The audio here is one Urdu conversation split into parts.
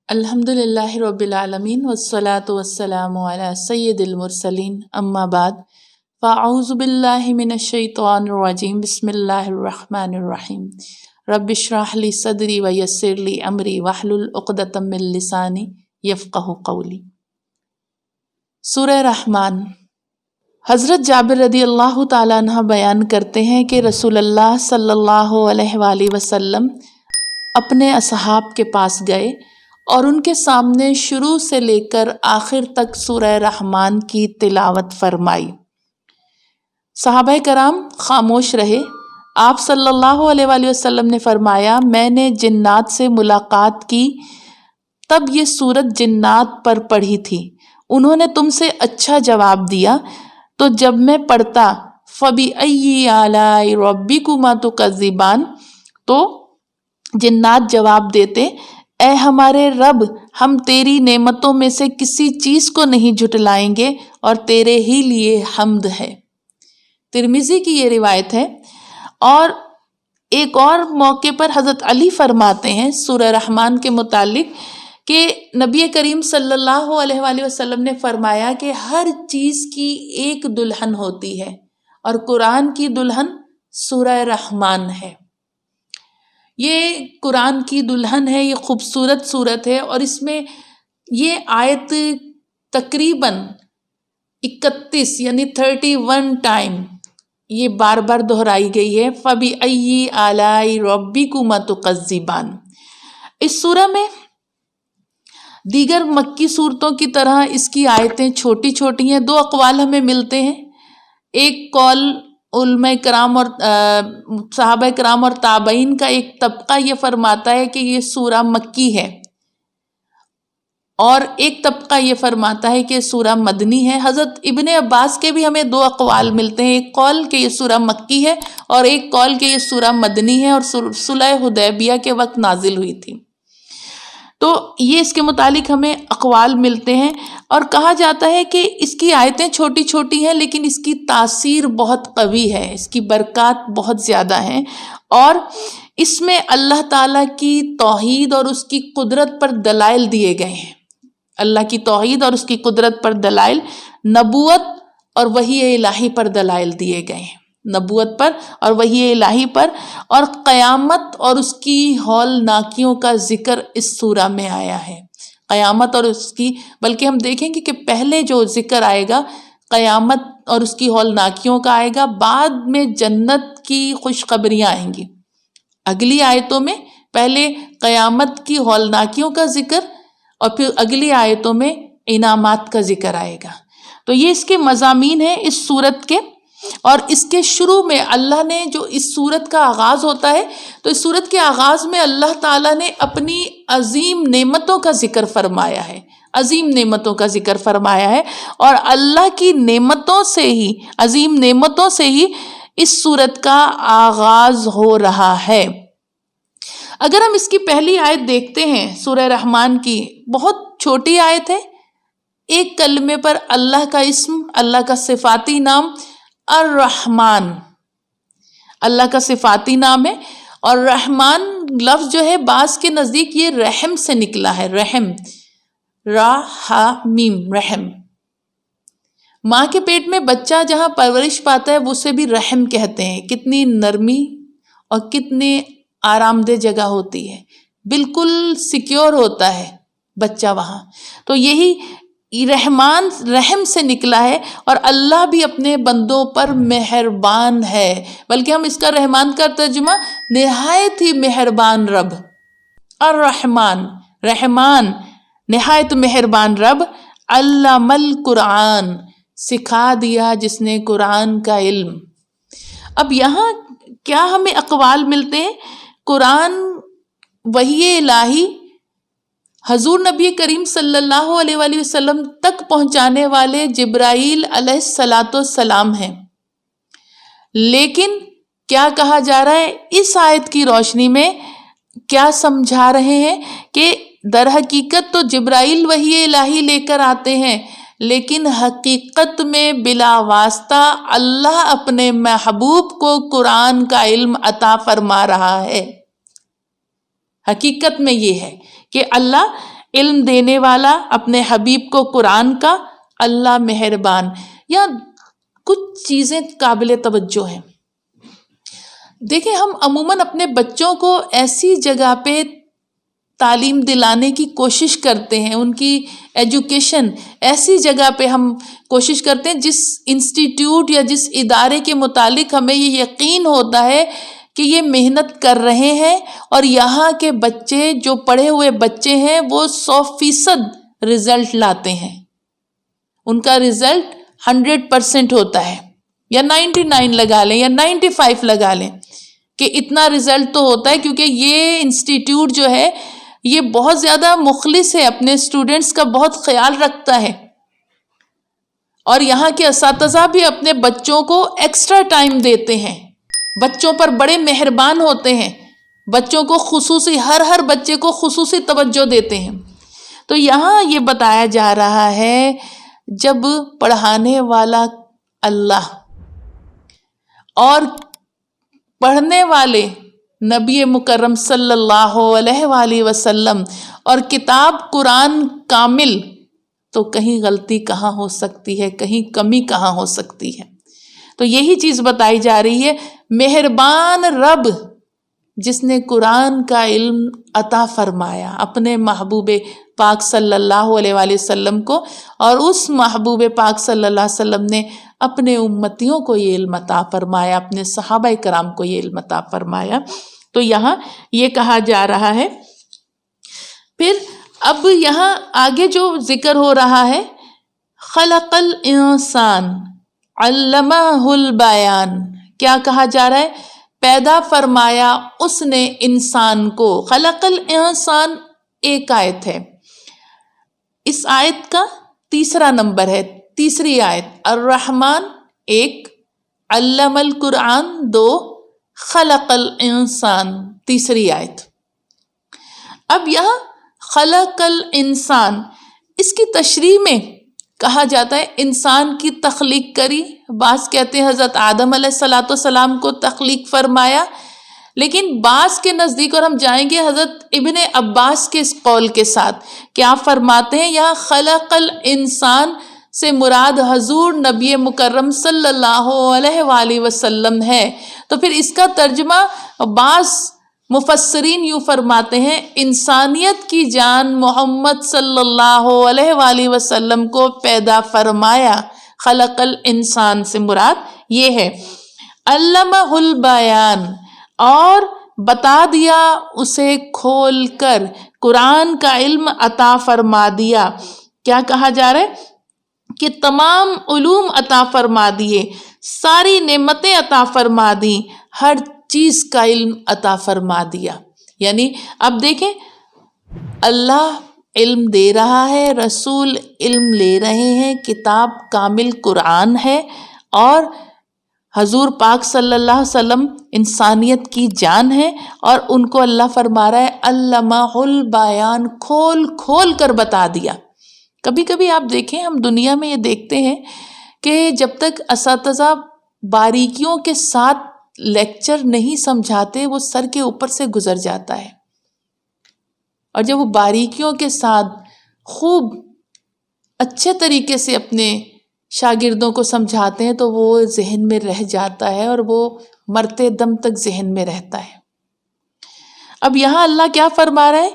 الحمدللہ رب العالمین والصلاة والسلام علی سید المرسلین اما بعد فاعوذ باللہ من الشیطان الرجیم بسم اللہ الرحمن الرحیم رب اشرح لی صدری ویسر لی امری واحلل عقدۃ من لسانی یفقہوا قولی۔ سورہ رحمان۔ حضرت جابر رضی اللہ تعالیٰ عنہ بیان کرتے ہیں کہ رسول اللہ صلی اللہ علیہ وآلہ وسلم اپنے اصحاب کے پاس گئے اور ان کے سامنے شروع سے لے کر آخر تک سورہ رحمان کی تلاوت فرمائی۔ صحابہ کرام خاموش رہے۔ آپ صلی اللہ علیہ وآلہ وسلم نے فرمایا، میں نے جنات سے ملاقات کی، تب یہ سورت جنات پر پڑھی تھی، انہوں نے تم سے اچھا جواب دیا، تو جب میں پڑھتا فَبِأَيِّ آلَاءِ رَبِّكُمَا تُكَذِّبَانِ تو جنات جواب دیتے، اے ہمارے رب، ہم تیری نعمتوں میں سے کسی چیز کو نہیں جھٹلائیں گے اور تیرے ہی لیے حمد ہے۔ ترمذی کی یہ روایت ہے۔ اور ایک اور موقع پر حضرت علی فرماتے ہیں سورہ رحمان کے متعلق کہ نبی کریم صلی اللہ علیہ وآلہ وسلم نے فرمایا کہ ہر چیز کی ایک دلہن ہوتی ہے اور قرآن کی دلہن سورہ رحمان ہے۔ یہ قرآن کی دلہن ہے، یہ خوبصورت صورت ہے، اور اس میں یہ آیت تقریباً 31 یعنی 31 ٹائم یہ بار بار دہرائی گئی ہے۔ فَبِأَيِّ آلَاءِ رَبِّكُمَا تُكَذِّبَانِ۔ اس سورہ میں دیگر مکی صورتوں کی طرح اس کی آیتیں چھوٹی چھوٹی ہیں۔ دو اقوال ہمیں ملتے ہیں۔ ایک قول علماء کرام اور صحابہ کرام اور تابعین کا ایک طبقہ یہ فرماتا ہے کہ یہ سورہ مکی ہے، اور ایک طبقہ یہ فرماتا ہے کہ سورہ مدنی ہے۔ حضرت ابن عباس کے بھی ہمیں دو اقوال ملتے ہیں، ایک قول کہ یہ سورہ مکی ہے اور ایک قول کہ یہ سورہ مدنی ہے اور صلح حدیبیہ کے وقت نازل ہوئی تھی۔ تو یہ اس کے متعلق ہمیں اقوال ملتے ہیں، اور کہا جاتا ہے کہ اس کی آیتیں چھوٹی چھوٹی ہیں لیکن اس کی تاثیر بہت قوی ہے، اس کی برکات بہت زیادہ ہیں، اور اس میں اللہ تعالیٰ کی توحید اور اس کی قدرت پر دلائل دیے گئے ہیں۔ اللہ کی توحید اور اس کی قدرت پر دلائل، نبوت اور وحی الہی پر دلائل دیے گئے ہیں، نبوت پر اور وحی الہی پر، اور قیامت اور اس کی ہولناکیوں کا ذکر اس سورہ میں آیا ہے۔ قیامت اور اس کی، بلکہ ہم دیکھیں گے کہ پہلے جو ذکر آئے گا قیامت اور اس کی ہولناکیوں کا آئے گا، بعد میں جنت کی خوشخبریاں آئیں گی۔ اگلی آیتوں میں پہلے قیامت کی ہولناکیوں کا ذکر اور پھر اگلی آیتوں میں انعامات کا ذکر آئے گا۔ تو یہ اس کے مضامین ہیں اس سورت کے، اور اس کے شروع میں اللہ نے جو اس سورت کا آغاز ہوتا ہے، تو اس سورت کے آغاز میں اللہ تعالیٰ نے اپنی عظیم نعمتوں کا ذکر فرمایا ہے، عظیم نعمتوں کا ذکر فرمایا ہے، اور اللہ کی نعمتوں سے ہی، عظیم نعمتوں سے ہی اس سورت کا آغاز ہو رہا ہے۔ اگر ہم اس کی پہلی آیت دیکھتے ہیں سورہ رحمان کی، بہت چھوٹی آیت ہے، ایک کلمے پر اللہ کا اسم، اللہ کا صفاتی نام الرحمن، اللہ کا صفاتی نام ہے، اور رحمان لفظ جو ہے بعض کے نزدیک یہ رحم سے نکلا ہے، رحم، را ہا میم، رحم۔ ماں کے پیٹ میں بچہ جہاں پرورش پاتا ہے وہ اسے بھی رحم کہتے ہیں۔ کتنی نرمی اور کتنی آرام دہ جگہ ہوتی ہے، بالکل سیکیور ہوتا ہے بچہ وہاں۔ تو یہی رحمان رحم سے نکلا ہے، اور اللہ بھی اپنے بندوں پر مہربان ہے، بلکہ ہم اس کا رحمان کا ترجمہ نہایت ہی مہربان رب، الرحمن، رحمان، نہایت مہربان رب، علم القرآن، سکھا دیا جس نے قرآن کا علم۔ اب یہاں کیا ہمیں اقوال ملتے ہیں؟ قرآن وحی الہی حضور نبی کریم صلی اللہ علیہ وآلہ وسلم تک پہنچانے والے جبرائیل علیہ السلام ہیں، لیکن کیا کہا جا رہا ہے اس آیت کی روشنی میں؟ کیا سمجھا رہے ہیں کہ در حقیقت تو جبرائیل وحی الہی لے کر آتے ہیں، لیکن حقیقت میں بلا واسطہ اللہ اپنے محبوب کو قرآن کا علم عطا فرما رہا ہے۔ حقیقت میں یہ ہے کہ اللہ علم دینے والا اپنے حبیب کو قرآن کا، اللہ مہربان۔ یا کچھ چیزیں قابل توجہ ہیں۔ دیکھیں، ہم عموماً اپنے بچوں کو ایسی جگہ پہ تعلیم دلانے کی کوشش کرتے ہیں، ان کی ایجوکیشن ایسی جگہ پہ ہم کوشش کرتے ہیں جس انسٹیٹیوٹ یا جس ادارے کے متعلق ہمیں یہ یقین ہوتا ہے کہ یہ محنت کر رہے ہیں اور یہاں کے بچے جو پڑھے ہوئے بچے ہیں وہ 100% رزلٹ لاتے ہیں، ان کا رزلٹ 100% ہوتا ہے، یا 99 لگا لیں یا 95 لگا لیں کہ اتنا رزلٹ تو ہوتا ہے، کیونکہ یہ انسٹیٹیوٹ جو ہے یہ بہت زیادہ مخلص ہے، اپنے اسٹوڈنٹس کا بہت خیال رکھتا ہے، اور یہاں کے اساتذہ بھی اپنے بچوں کو ایکسٹرا ٹائم دیتے ہیں، بچوں پر بڑے مہربان ہوتے ہیں، بچوں کو خصوصی ہر بچے کو خصوصی توجہ دیتے ہیں۔ تو یہاں یہ بتایا جا رہا ہے جب پڑھانے والا اللہ اور پڑھنے والے نبی مکرم صلی اللہ علیہ وآلہ وسلم اور کتاب قرآن کامل، تو کہیں غلطی کہاں ہو سکتی ہے، کہیں کمی کہاں ہو سکتی ہے؟ تو یہی چیز بتائی جا رہی ہے، مہربان رب جس نے قرآن کا علم عطا فرمایا اپنے محبوب پاک صلی اللہ علیہ وآلہ وسلم کو، اور اس محبوب پاک صلی اللہ علیہ وسلم نے اپنے امتیوں کو یہ علم عطا فرمایا، اپنے صحابہ کرام کو یہ علم عطا فرمایا۔ تو یہاں یہ کہا جا رہا ہے۔ پھر اب یہاں آگے جو ذکر ہو رہا ہے، خلق الانسان علمہ البیان، کیا کہا جا رہا ہے؟ پیدا فرمایا اس نے انسان کو۔ خلق الانسان ایک آیت ہے، اس آیت کا تیسرا نمبر ہے، تیسری آیت۔ الرحمن ایک، علم القرآن دو، خلق الانسان تیسری آیت۔ اب یہاں خلق الانسان، اس کی تشریح میں کہا جاتا ہے انسان کی تخلیق کری، بعض کہتے ہیں حضرت آدم علیہ السلام کو تخلیق فرمایا، لیکن بعض کے نزدیک، اور ہم جائیں گے حضرت ابن عباس کے اس قول کے ساتھ، کیا فرماتے ہیں یہاں خلق الانسان سے مراد حضور نبی مکرم صلی اللہ علیہ وآلہ وسلم ہے۔ تو پھر اس کا ترجمہ بعض مفسرین یوں فرماتے ہیں، انسانیت کی جان محمد صلی اللہ علیہ وآلہ وسلم کو پیدا فرمایا۔ خلق الانسان سے مراد یہ ہے۔ علمہ البیان، اور بتا دیا اسے کھول کر، قرآن کا علم عطا فرما دیا۔ کیا کہا جا رہا ہے؟ کہ تمام علوم عطا فرما دیے، ساری نعمتیں عطا فرما دی، ہر چیز کا علم عطا فرما دیا۔ یعنی اب دیکھیں، اللہ علم دے رہا ہے، رسول علم لے رہے ہیں، کتاب کامل قرآن ہے، اور حضور پاک صلی اللہ علیہ وسلم انسانیت کی جان ہے، اور ان کو اللہ فرما رہا ہے علمہ البیان، کھول کھول کر بتا دیا۔ کبھی کبھی آپ دیکھیں، ہم دنیا میں یہ دیکھتے ہیں کہ جب تک اساتذہ باریکیوں کے ساتھ لیکچر نہیں سمجھاتے، وہ سر کے اوپر سے گزر جاتا ہے، اور جب وہ باریکیوں کے ساتھ خوب اچھے طریقے سے اپنے شاگردوں کو سمجھاتے ہیں تو وہ ذہن میں رہ جاتا ہے، اور وہ مرتے دم تک ذہن میں رہتا ہے۔ اب یہاں اللہ کیا فرما رہا ہے؟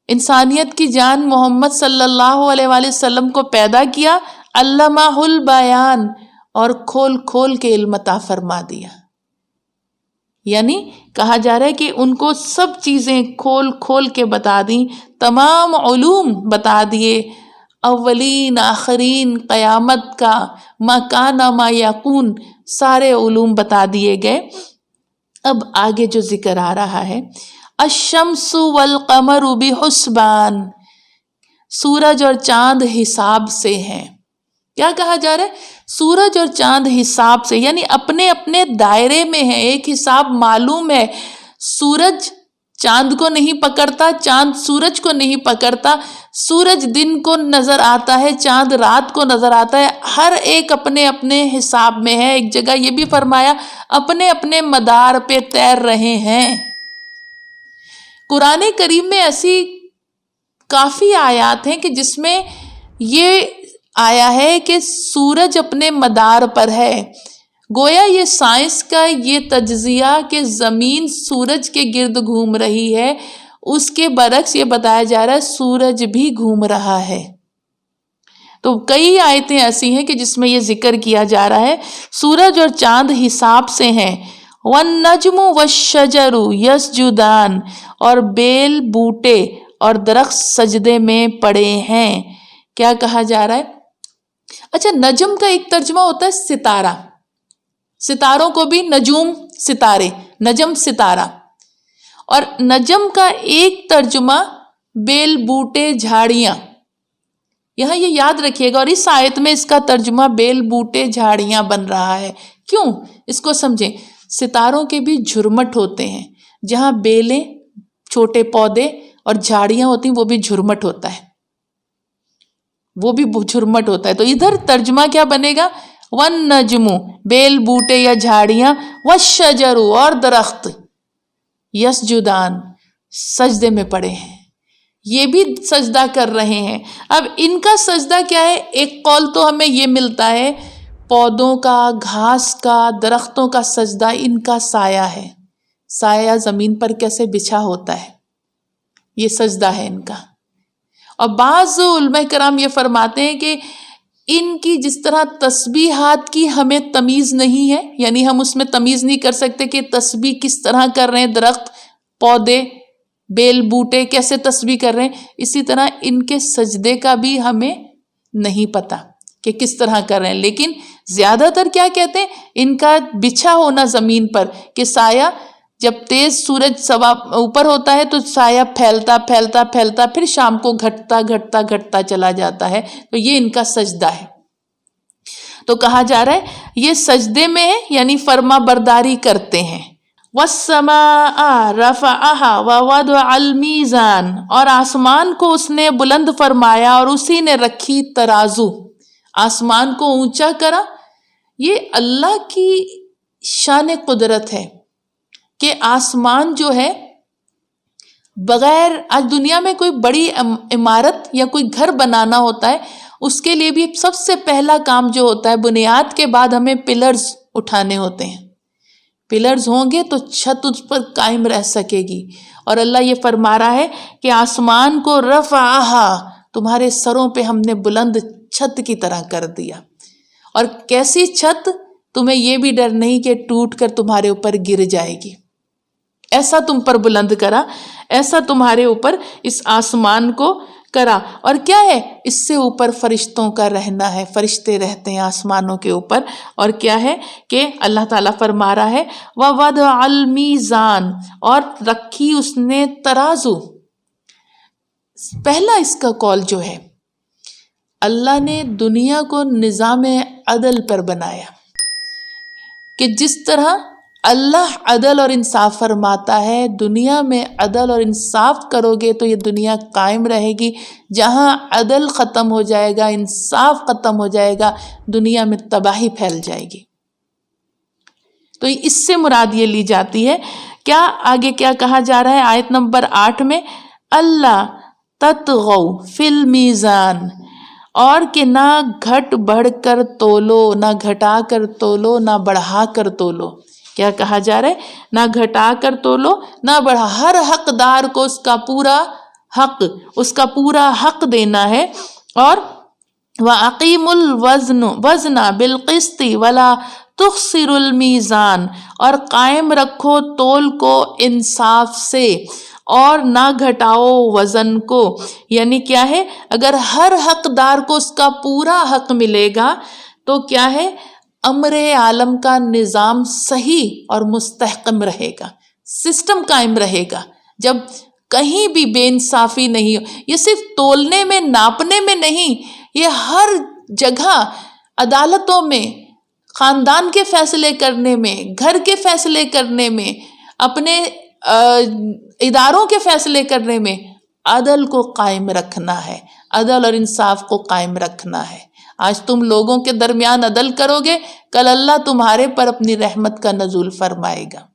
انسانیت کی جان محمد صلی اللہ علیہ وآلہ وسلم کو پیدا کیا، علمہ البیان، اور کھول کھول کے علم عطا فرما دیا۔ یعنی کہا جا رہا ہے کہ ان کو سب چیزیں کھول کھول کے بتا دیں، تمام علوم بتا دیے، اولین آخرین، قیامت کا، ما کان ما یکون، سارے علوم بتا دیے گئے۔ اب آگے جو ذکر آ رہا ہے، الشمس والقمر بحسبان، سورج اور چاند حساب سے ہیں۔ کیا کہا جا رہا ہے؟ سورج اور چاند حساب سے، یعنی اپنے اپنے دائرے میں ہیں، ایک حساب معلوم ہے۔ سورج چاند کو نہیں پکڑتا، چاند سورج کو نہیں پکڑتا، سورج دن کو نظر آتا ہے، چاند رات کو نظر آتا ہے، ہر ایک اپنے اپنے حساب میں ہے۔ ایک جگہ یہ بھی فرمایا اپنے اپنے مدار پہ تیر رہے ہیں۔ قرآن کریم میں ایسی کافی آیات ہیں کہ جس میں یہ آیا ہے کہ سورج اپنے مدار پر ہے۔ گویا یہ سائنس کا یہ تجزیہ کہ زمین سورج کے گرد گھوم رہی ہے، اس کے برعکس یہ بتایا جا رہا ہے سورج بھی گھوم رہا ہے۔ تو کئی آیتیں ایسی ہیں کہ جس میں یہ ذکر کیا جا رہا ہے سورج اور چاند حساب سے ہیں۔ وَالنَّجْمُ وَالشَّجَرُ يَسْجُدَانِ، اور بیل، بوٹے اور درخت سجدے میں پڑے ہیں۔ کیا کہا جا رہا ہے؟ اچھا، نجم کا ایک ترجمہ ہوتا ہے ستارہ، ستاروں کو بھی نجوم، ستارے، نجم ستارہ، اور نجم کا ایک ترجمہ بیل، بوٹے، جھاڑیاں۔ یہاں یہ یاد رکھیے گا، اور اس آیت میں اس کا ترجمہ بیل، بوٹے، جھاڑیاں بن رہا ہے۔ کیوں؟ اس کو سمجھیں، ستاروں کے بھی جھرمٹ ہوتے ہیں، جہاں بیلیں، چھوٹے پودے اور جھاڑیاں ہوتی ہیں وہ بھی جھرمٹ ہوتا ہے، وہ بھی جھرمٹ ہوتا ہے۔ تو ادھر ترجمہ کیا بنے گا؟ وَالنَّجْمُ، بیل، بوٹے یا جھاڑیاں، وَالشَّجَرُ، اور درخت، یسجدان، سجدے میں پڑے ہیں، یہ بھی سجدہ کر رہے ہیں۔ اب ان کا سجدہ کیا ہے؟ ایک قول تو ہمیں یہ ملتا ہے پودوں کا، گھاس کا، درختوں کا سجدہ ان کا سایہ ہے، سایہ زمین پر کیسے بچھا ہوتا ہے، یہ سجدہ ہے ان کا۔ اور بعض علماء کرام یہ فرماتے ہیں کہ ان کی جس طرح تسبیحات کی ہمیں تمیز نہیں ہے، یعنی ہم اس میں تمیز نہیں کر سکتے کہ تسبیح کس طرح کر رہے ہیں، درخت، پودے، بیل، بوٹے کیسے تسبیح کر رہے ہیں، اسی طرح ان کے سجدے کا بھی ہمیں نہیں پتا کہ کس طرح کر رہے ہیں۔ لیکن زیادہ تر کیا کہتے ہیں، ان کا بچھا ہونا زمین پر، کہ سایہ جب تیز سورج اوپر ہوتا ہے تو سایہ پھیلتا پھیلتا پھیلتا پھر شام کو گھٹتا گھٹتا گھٹتا چلا جاتا ہے، تو یہ ان کا سجدہ ہے۔ تو کہا جا رہا ہے یہ سجدے میں ہے، یعنی فرما برداری کرتے ہیں۔ وَالسَّمَاءَ رَفَعَهَا وَوَضَعَ الْمِيزَانَ، اور آسمان کو اس نے بلند فرمایا اور اسی نے رکھی ترازو، آسمان کو اونچا کرا۔ یہ اللہ کی شان قدرت ہے کہ آسمان جو ہے بغیر، آج دنیا میں کوئی بڑی عمارت یا کوئی گھر بنانا ہوتا ہے، اس کے لیے بھی سب سے پہلا کام جو ہوتا ہے، بنیاد کے بعد ہمیں پلرز اٹھانے ہوتے ہیں۔ پلرز ہوں گے تو چھت اس پر قائم رہ سکے گی، اور اللہ یہ فرما رہا ہے کہ آسمان کو رفعہا، تمہارے سروں پہ ہم نے بلند چھت کی طرح کر دیا۔ اور کیسی چھت؟ تمہیں یہ بھی ڈر نہیں کہ ٹوٹ کر تمہارے اوپر گر جائے گی، ایسا تم پر بلند کرا، ایسا تمہارے اوپر اس آسمان کو کرا۔ اور کیا ہے؟ اس سے اوپر فرشتوں کا رہنا ہے، فرشتے رہتے ہیں آسمانوں کے اوپر۔ اور کیا ہے کہ اللہ تعالیٰ فرما رہا ہے وَوَضَعَ الْمِيزَانَ، اور رکھی اس نے ترازو۔ پہلا اس کا قول جو ہے، اللہ نے دنیا کو نظام عدل پر بنایا، کہ جس طرح اللہ عدل اور انصاف فرماتا ہے، دنیا میں عدل اور انصاف کرو گے تو یہ دنیا قائم رہے گی۔ جہاں عدل ختم ہو جائے گا، انصاف ختم ہو جائے گا، دنیا میں تباہی پھیل جائے گی۔ تو اس سے مراد یہ لی جاتی ہے۔ کیا آگے کیا کہا جا رہا ہے آیت نمبر 8 میں؟ اللہ تطغوا فی المیزان، اور کہ نہ گھٹ بڑھ کر تولو، نہ گھٹا کر تولو، نہ بڑھا کر تولو۔ کیا کہا جا رہا ہے؟ نہ گھٹا کر تولو، نہ بڑھا، ہر حقدار کو اس کا پورا حق، اس کا پورا حق دینا ہے۔ اور وَأَقِيمُوا الْوَزْنَ بِالْقِسْطِ وَلَا تُخْسِرُوا الْمِيزَانَ، اور قائم رکھو تول کو انصاف سے، اور نہ گھٹاؤ وزن کو۔ یعنی کیا ہے؟ اگر ہر حقدار کو اس کا پورا حق ملے گا تو کیا ہے؟ امر عالم کا نظام صحیح اور مستحکم رہے گا، سسٹم قائم رہے گا، جب کہیں بھی بے انصافی نہیں ہو۔ یہ صرف تولنے میں، ناپنے میں نہیں، یہ ہر جگہ، عدالتوں میں، خاندان کے فیصلے کرنے میں، گھر کے فیصلے کرنے میں، اپنے اداروں کے فیصلے کرنے میں عدل کو قائم رکھنا ہے، عدل اور انصاف کو قائم رکھنا ہے۔ آج تم لوگوں کے درمیان عدل کرو گے، کل اللہ تمہارے پر اپنی رحمت کا نزول فرمائے گا۔